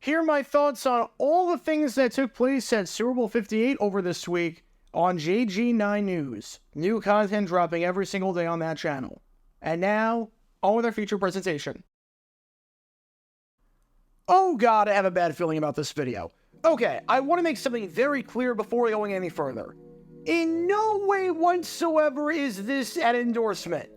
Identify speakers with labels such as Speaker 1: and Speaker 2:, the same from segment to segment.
Speaker 1: Hear my thoughts on all the things that took place at Super Bowl 58 over this week on JG9 News. New content dropping every single day on that channel. And now, on with our feature presentation. Oh god, I have a bad feeling about this video. Okay, I want to make something very clear before going any further. In no way whatsoever is this an endorsement.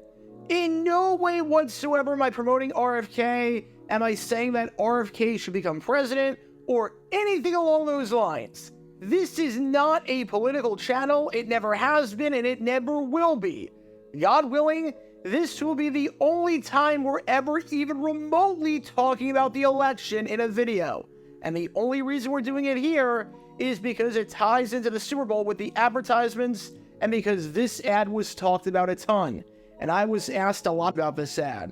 Speaker 1: In no way whatsoever am I promoting RFK, am I saying that RFK should become president, or anything along those lines. This is not a political channel, it never has been, and it never will be. God willing, this will be the only time we're ever even remotely talking about the election in a video. And the only reason we're doing it here is because it ties into the Super Bowl with the advertisements, and because this ad was talked about a ton. And I was asked a lot about this ad.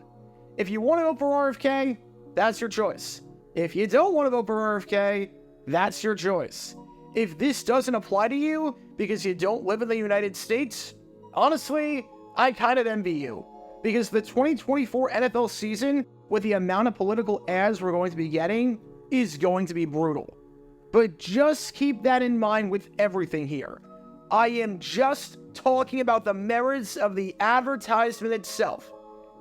Speaker 1: If you want to vote for RFK, that's your choice. If you don't want to vote for RFK, that's your choice. If this doesn't apply to you because you don't live in the United States, honestly, I kind of envy you. Because the 2024 NFL season, with the amount of political ads we're going to be getting, is going to be brutal. But just keep that in mind with everything here. I am just talking about the merits of the advertisement itself.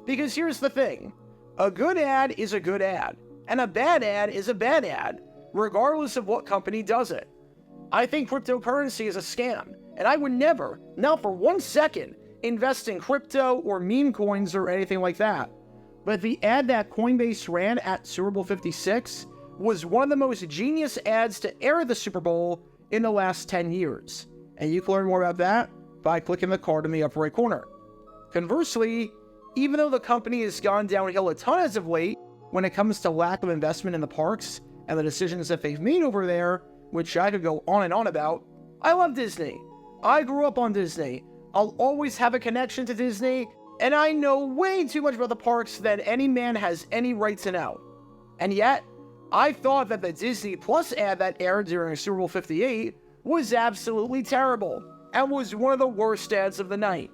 Speaker 1: Because here's the thing. A good ad is a good ad. And a bad ad is a bad ad, regardless of what company does it. I think cryptocurrency is a scam. And I would never, not for 1 second, invest in crypto or meme coins or anything like that. But the ad that Coinbase ran at Super Bowl 56 was one of the most genius ads to air at the Super Bowl in the last 10 years. And you can learn more about that by clicking the card in the upper right corner. Conversely, even though the company has gone downhill a ton as of late when it comes to lack of investment in the parks and the decisions that they've made over there, which I could go on and on about, I love Disney. I grew up on Disney. I'll always have a connection to Disney, and I know way too much about the parks than any man has any right to know. And yet, I thought that the Disney Plus ad that aired during Super Bowl 58 was absolutely terrible, and was one of the worst ads of the night.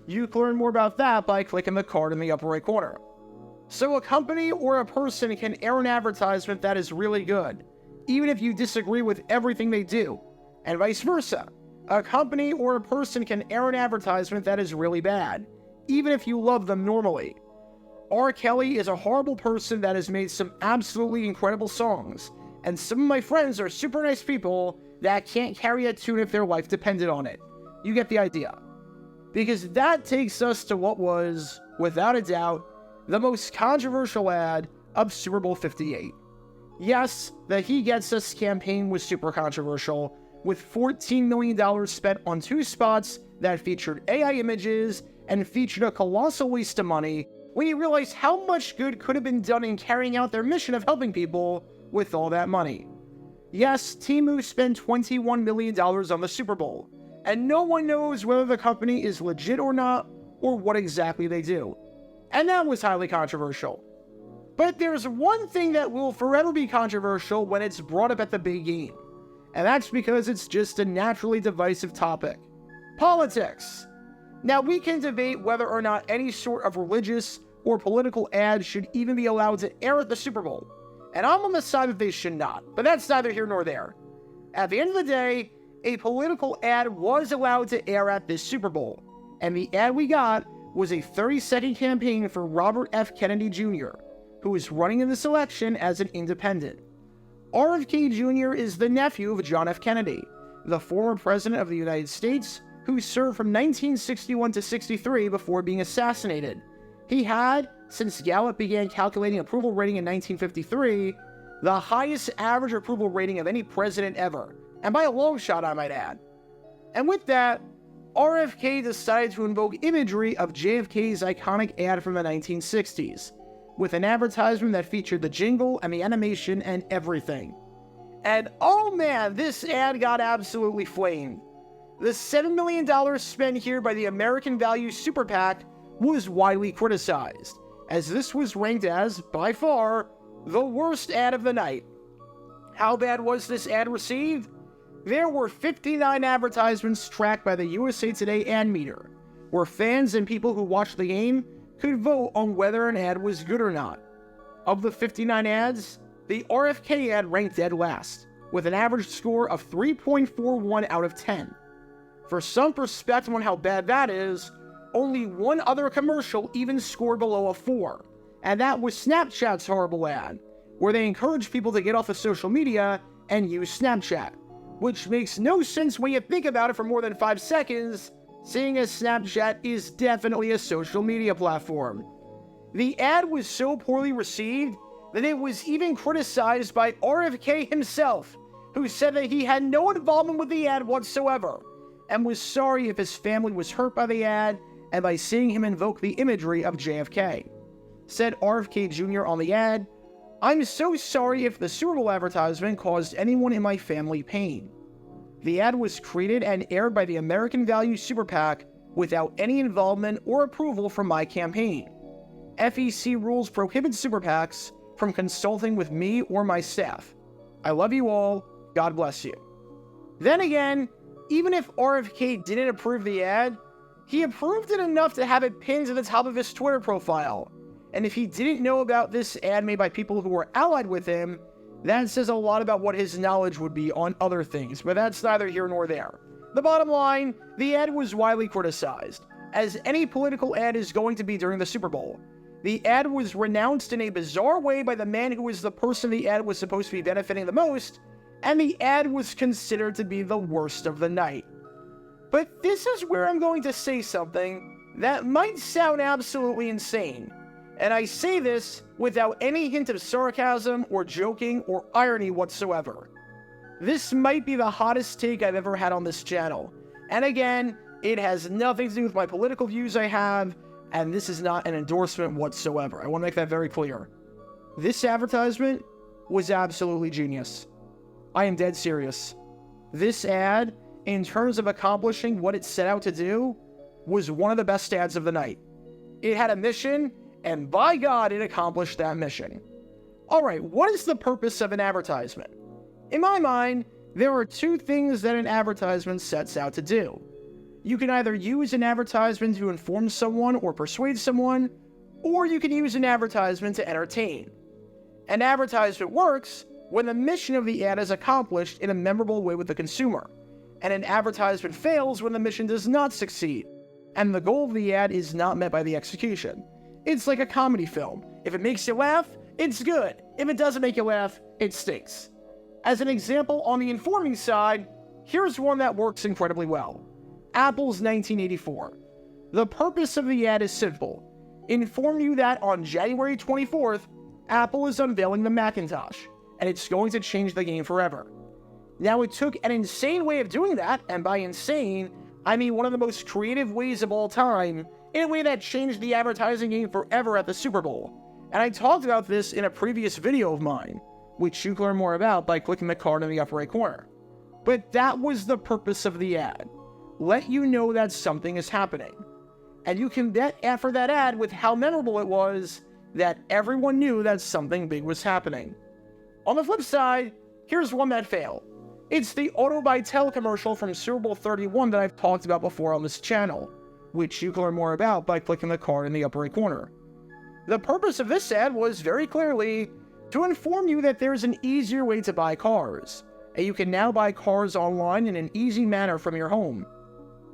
Speaker 1: You can learn more about that by clicking the card in the upper right corner. So a company or a person can air an advertisement that is really good, even if you disagree with everything they do, and vice versa. A company or a person can air an advertisement that is really bad, even if you love them normally. R. Kelly is a horrible person that has made some absolutely incredible songs, and some of my friends are super nice people that can't carry a tune if their life depended on it. You get the idea. Because that takes us to what was, without a doubt, the most controversial ad of Super Bowl 58. Yes, the He Gets Us campaign was super controversial, with $14 million spent on 2 spots that featured AI images and featured a colossal waste of money when you realize how much good could have been done in carrying out their mission of helping people with all that money. Yes, Temu spent $21 million on the Super Bowl, and no one knows whether the company is legit or not, or what exactly they do. And that was highly controversial. But there's one thing that will forever be controversial when it's brought up at the big game. And that's because it's just a naturally divisive topic. Politics. Now, we can debate whether or not any sort of religious or political ad should even be allowed to air at the Super Bowl. And I'm on the side that they should not, but that's neither here nor there. At the end of the day, a political ad was allowed to air at this Super Bowl. And the ad we got was a 30-second campaign for Robert F. Kennedy Jr., who is running in this election as an independent. RFK Jr. is the nephew of John F. Kennedy, the former president of the United States, who served from 1961 to 63 before being assassinated. He had, since Gallup began calculating approval rating in 1953, the highest average approval rating of any president ever, and by a long shot, I might add. And with that, RFK decided to invoke imagery of JFK's iconic ad from the 1960s, with an advertisement that featured the jingle and the animation and everything. And oh man, this ad got absolutely flamed. The $7 million spent here by the American Value Super PAC was widely criticized, as this was ranked as, by far, the worst ad of the night. How bad was this ad received? There were 59 advertisements tracked by the USA Today ad meter, where fans and people who watched the game could vote on whether an ad was good or not. Of the 59 ads, the RFK ad ranked dead last, with an average score of 3.41 out of 10. For some perspective on how bad that is, only one other commercial even scored below a 4, and that was Snapchat's horrible ad, where they encourage people to get off of social media and use Snapchat, which makes no sense when you think about it for more than 5 seconds, seeing as Snapchat is definitely a social media platform. The ad was so poorly received that it was even criticized by RFK himself, who said that he had no involvement with the ad whatsoever, and was sorry if his family was hurt by the ad and by seeing him invoke the imagery of JFK. Said RFK Jr. on the ad, "I'm so sorry if the Super Bowl advertisement caused anyone in my family pain." The ad was created and aired by the American Value Super PAC without any involvement or approval from my campaign. FEC rules prohibit Super PACs from consulting with me or my staff. I love you all. God bless you. Then again, even if RFK didn't approve the ad, he approved it enough to have it pinned to the top of his Twitter profile. And if he didn't know about this ad made by people who were allied with him, that says a lot about what his knowledge would be on other things, but that's neither here nor there. The bottom line, the ad was widely criticized, as any political ad is going to be during the Super Bowl. The ad was renounced in a bizarre way by the man who was the person the ad was supposed to be benefiting the most, and the ad was considered to be the worst of the night. But this is where I'm going to say something that might sound absolutely insane, and I say this without any hint of sarcasm or joking or irony whatsoever. This might be the hottest take I've ever had on this channel, and again, it has nothing to do with my political views I have, and this is not an endorsement whatsoever. I want to make that very clear. This advertisement was absolutely genius. I am dead serious. This ad, in terms of accomplishing what it set out to do, was one of the best ads of the night. It had a mission, and by God, it accomplished that mission. Alright, what is the purpose of an advertisement? In my mind, there are two things that an advertisement sets out to do. You can either use an advertisement to inform someone or persuade someone, or you can use an advertisement to entertain. An advertisement works when the mission of the ad is accomplished in a memorable way with the consumer, and an advertisement fails when the mission does not succeed, and the goal of the ad is not met by the execution. It's like a comedy film. If it makes you laugh, it's good. If it doesn't make you laugh, it stinks. As an example on the informing side, here's one that works incredibly well. Apple's 1984. The purpose of the ad is simple. Inform you that on January 24th, Apple is unveiling the Macintosh, and it's going to change the game forever. Now, it took an insane way of doing that, and by insane, I mean one of the most creative ways of all time, in a way that changed the advertising game forever at the Super Bowl. And I talked about this in a previous video of mine, which you can learn more about by clicking the card in the upper right corner. But that was the purpose of the ad. Let you know that something is happening. And you can bet after that ad, with how memorable it was, that everyone knew that something big was happening. On the flip side, here's one that failed. It's the Auto by Tel commercial from Super Bowl 31 that I've talked about before on this channel, which you can learn more about by clicking the card in the upper right corner. The purpose of this ad was very clearly to inform you that there's an easier way to buy cars, and you can now buy cars online in an easy manner from your home.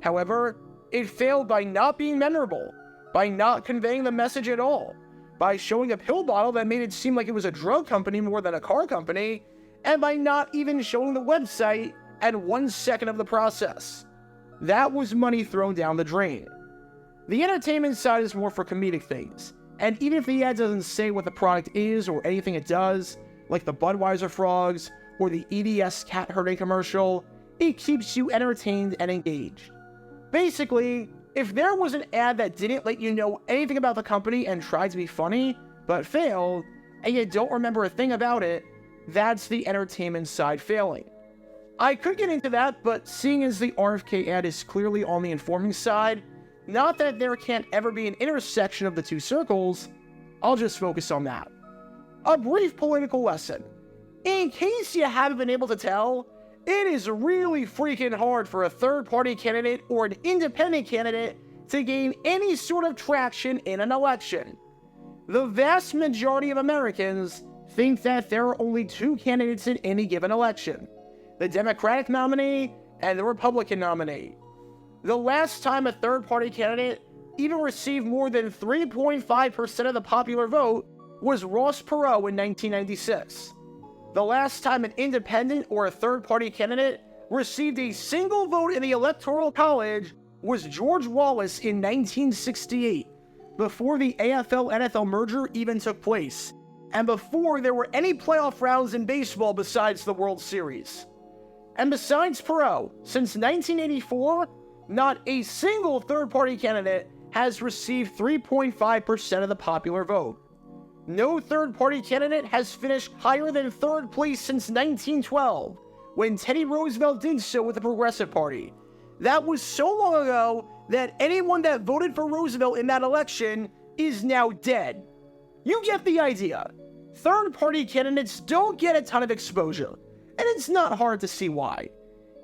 Speaker 1: However, it failed by not being memorable, by not conveying the message at all, by showing a pill bottle that made it seem like it was a drug company more than a car company, and by not even showing the website at 1 second of the process. That was money thrown down the drain. The entertainment side is more for comedic things, and even if the ad doesn't say what the product is or anything it does, like the Budweiser frogs or the EDS cat herding commercial, it keeps you entertained and engaged. Basically, if there was an ad that didn't let you know anything about the company and tried to be funny, but failed, and you don't remember a thing about it, that's the entertainment side failing. I could get into that, but seeing as the RFK ad is clearly on the informing side, not that there can't ever be an intersection of the two circles, I'll just focus on that. A brief political lesson. In case you haven't been able to tell, it is really freaking hard for a third-party candidate or an independent candidate to gain any sort of traction in an election. The vast majority of Americans think that there are only two candidates in any given election: the Democratic nominee and the Republican nominee. The last time a third-party candidate even received more than 3.5% of the popular vote was Ross Perot in 1996. The last time an independent or a third-party candidate received a single vote in the Electoral College was George Wallace in 1968, before the AFL-NFL merger even took place, and before there were any playoff rounds in baseball besides the World Series. And besides Perot, since 1984, not a single third-party candidate has received 3.5% of the popular vote. No third-party candidate has finished higher than third place since 1912, when Teddy Roosevelt did so with the Progressive Party. That was so long ago that anyone that voted for Roosevelt in that election is now dead. You get the idea. Third-party candidates don't get a ton of exposure, and it's not hard to see why.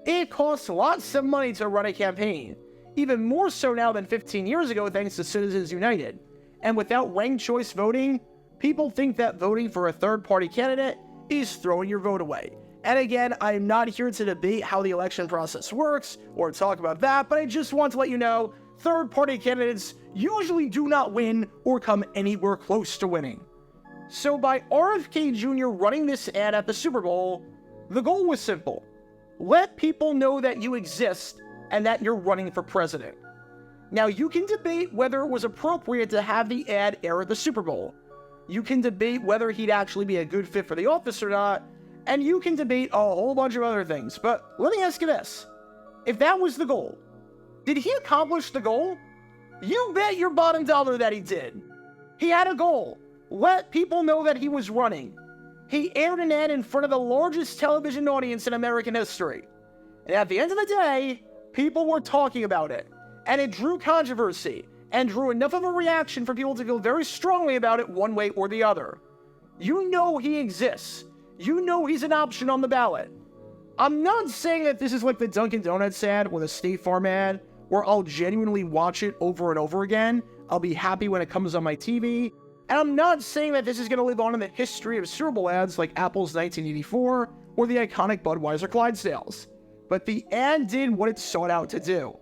Speaker 1: It costs lots of money to run a campaign, even more so now than 15 years ago thanks to Citizens United. And without ranked choice voting, people think that voting for a third-party candidate is throwing your vote away. And again, I am not here to debate how the election process works or talk about that, but I just want to let you know, third-party candidates usually do not win or come anywhere close to winning. So by RFK Jr. running this ad at the Super Bowl, the goal was simple: let people know that you exist and that you're running for president. Now, you can debate whether it was appropriate to have the ad air at the Super Bowl. You can debate whether he'd actually be a good fit for the office or not, and you can debate a whole bunch of other things. But let me ask you this. If that was the goal, did he accomplish the goal? You bet your bottom dollar that he did. He had a goal. Let people know that he was running. He aired an ad in front of the largest television audience in American history. And at the end of the day, people were talking about it. And it drew controversy, and drew enough of a reaction for people to feel very strongly about it one way or the other. You know he exists. You know he's an option on the ballot. I'm not saying that this is like the Dunkin' Donuts ad or the State Farm ad, where I'll genuinely watch it over and over again. I'll be happy when it comes on my TV. And I'm not saying that this is going to live on in the history of Super Bowl ads like Apple's 1984 or the iconic Budweiser Clydesdales. But the ad did what it sought out to do,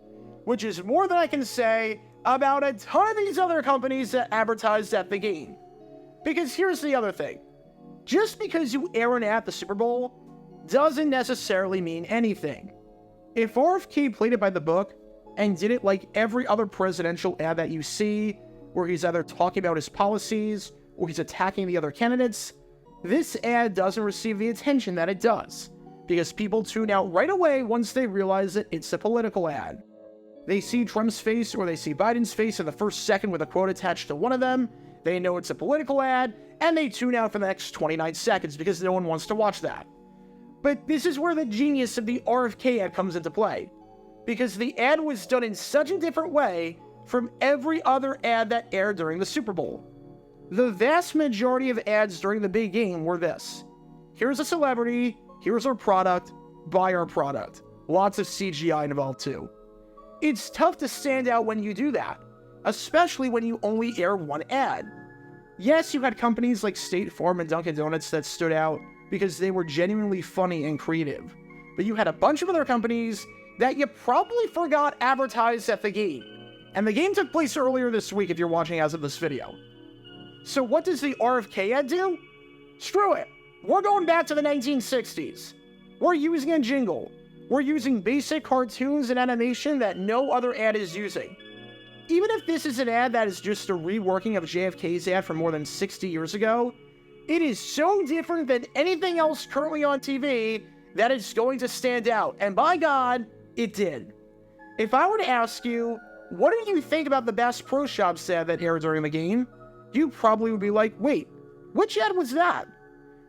Speaker 1: which is more than I can say about a ton of these other companies that advertised at the game. Because here's the other thing. Just because you air an ad at the Super Bowl doesn't necessarily mean anything. If RFK played it by the book and did it like every other presidential ad that you see, where he's either talking about his policies or he's attacking the other candidates, this ad doesn't receive the attention that it does, because people tune out right away once they realize that it's a political ad. They see Trump's face or they see Biden's face in the first second with a quote attached to one of them, they know it's a political ad, and they tune out for the next 29 seconds because no one wants to watch that. But this is where the genius of the RFK ad comes into play, because the ad was done in such a different way from every other ad that aired during the Super Bowl. The vast majority of ads during the big game were this: here's a celebrity, here's our product, buy our product. Lots of CGI involved too. It's tough to stand out when you do that, especially when you only air one ad. Yes, you had companies like State Farm and Dunkin' Donuts that stood out because they were genuinely funny and creative, but you had a bunch of other companies that you probably forgot advertised at the game. And the game took place earlier this week if you're watching as of this video. So what does the RFK ad do? Screw it. We're going back to the 1960s. We're using a jingle. We're using basic cartoons and animation that no other ad is using. Even if this is an ad that is just a reworking of JFK's ad from more than 60 years ago, it is so different than anything else currently on TV that it's going to stand out. And by God, it did. If I were to ask you, what did you think about the Bass Pro Shops ad that aired during the game? You probably would be like, wait, which ad was that?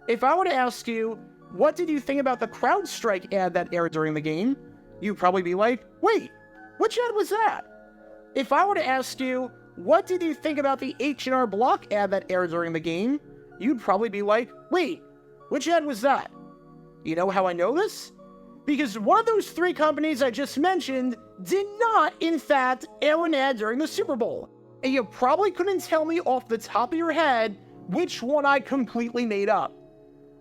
Speaker 1: If I were to ask you, what did you think about the CrowdStrike ad that aired during the game? You'd probably be like, wait, which ad was that? If I were to ask you, what did you think about the H&R Block ad that aired during the game? You'd probably be like, wait, which ad was that? You know how I know this? Because one of those three companies I just mentioned did not, in fact, air an ad during the Super Bowl. And you probably couldn't tell me off the top of your head which one I completely made up.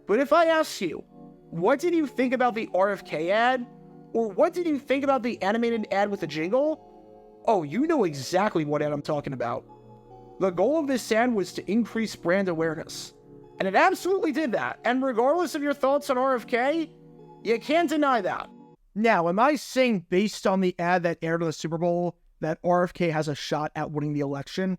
Speaker 1: But if I ask you, what did you think about the RFK ad? Or what did you think about the animated ad with the jingle? Oh, you know exactly what ad I'm talking about. The goal of this ad was to increase brand awareness. And it absolutely did that. And regardless of your thoughts on RFK, you can't deny that. Now, am I saying based on the ad that aired in the Super Bowl that RFK has a shot at winning the election?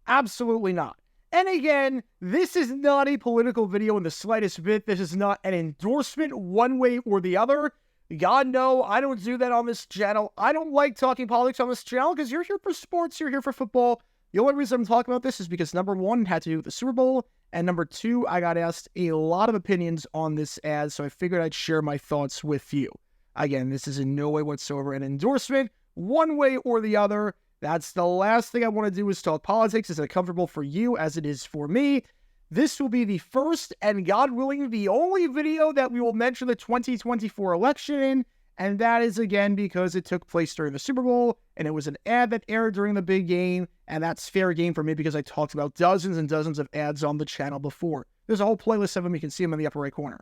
Speaker 1: Absolutely not. And again, this is not a political video in the slightest bit. This is not an endorsement one way or the other. God, no, I don't do that on this channel. I don't like talking politics on this channel because you're here for sports, you're here for football. The only reason I'm talking about this is because number one, it had to do with the Super Bowl, and number two, I got asked a lot of opinions on this ad, so I figured I'd share my thoughts with you. Again, this is in no way whatsoever an endorsement, one way or the other. That's the last thing I want to do is talk politics. Is it comfortable for you as it is for me? This will be the first and, God willing, the only video that we will mention the 2024 election in, and that is, again, because it took place during the Super Bowl, and it was an ad that aired during the big game, and that's fair game for me because I talked about dozens and dozens of ads on the channel before. There's a whole playlist of them. You can see them in the upper right corner.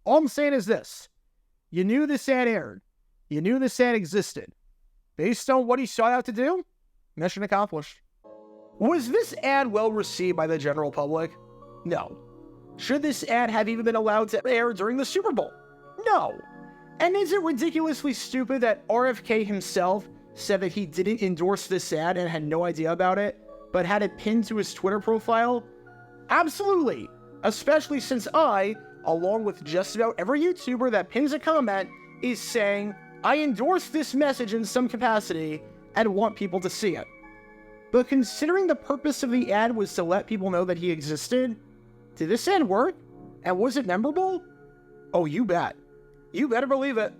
Speaker 1: All I'm saying is this. You knew this ad aired. You knew this ad existed. Based on what he sought out to do, mission accomplished. Was this ad well received by the general public? No. Should this ad have even been allowed to air during the Super Bowl? No. And is it ridiculously stupid that RFK himself said that he didn't endorse this ad and had no idea about it, but had it pinned to his Twitter profile? Absolutely. Especially since I, along with just about every YouTuber that pins a comment, is saying, I endorse this message in some capacity and want people to see it. But considering the purpose of the ad was to let people know that he existed, did this ad work? And was it memorable? Oh, you bet. You better believe it.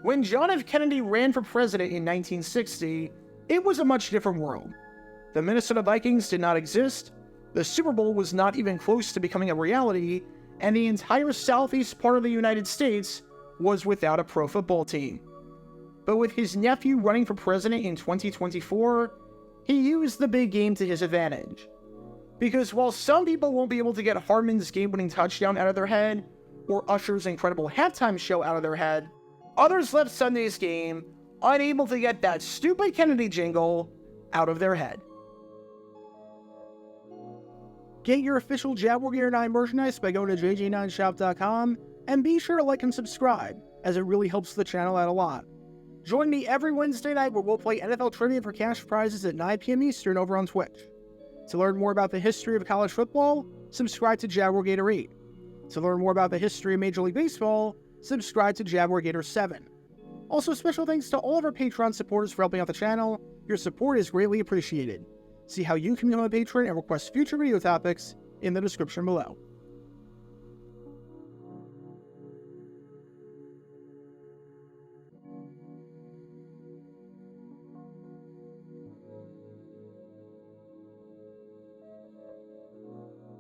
Speaker 1: When John F. Kennedy ran for president in 1960, it was a much different world. The Minnesota Vikings did not exist, the Super Bowl was not even close to becoming a reality, and the entire southeast part of the United States was without a pro football team. But with his nephew running for president in 2024, he used the big game to his advantage. Because while some people won't be able to get Harmon's game-winning touchdown out of their head, or Usher's incredible halftime show out of their head, others left Sunday's game unable to get that stupid Kennedy jingle out of their head. Get your official Jaguar Gator 9 merchandise by going to jj9shop.com, and be sure to like and subscribe, as it really helps the channel out a lot. Join me every Wednesday night where we'll play NFL Trivia for cash prizes at 9 p.m. Eastern over on Twitch. To learn more about the history of college football, subscribe to Jaguar Gator 8. To learn more about the history of Major League Baseball, subscribe to Jaguar Gator 7. Also, special thanks to all of our Patreon supporters for helping out the channel. Your support is greatly appreciated. See how you can become a patron and request future video topics in the description below.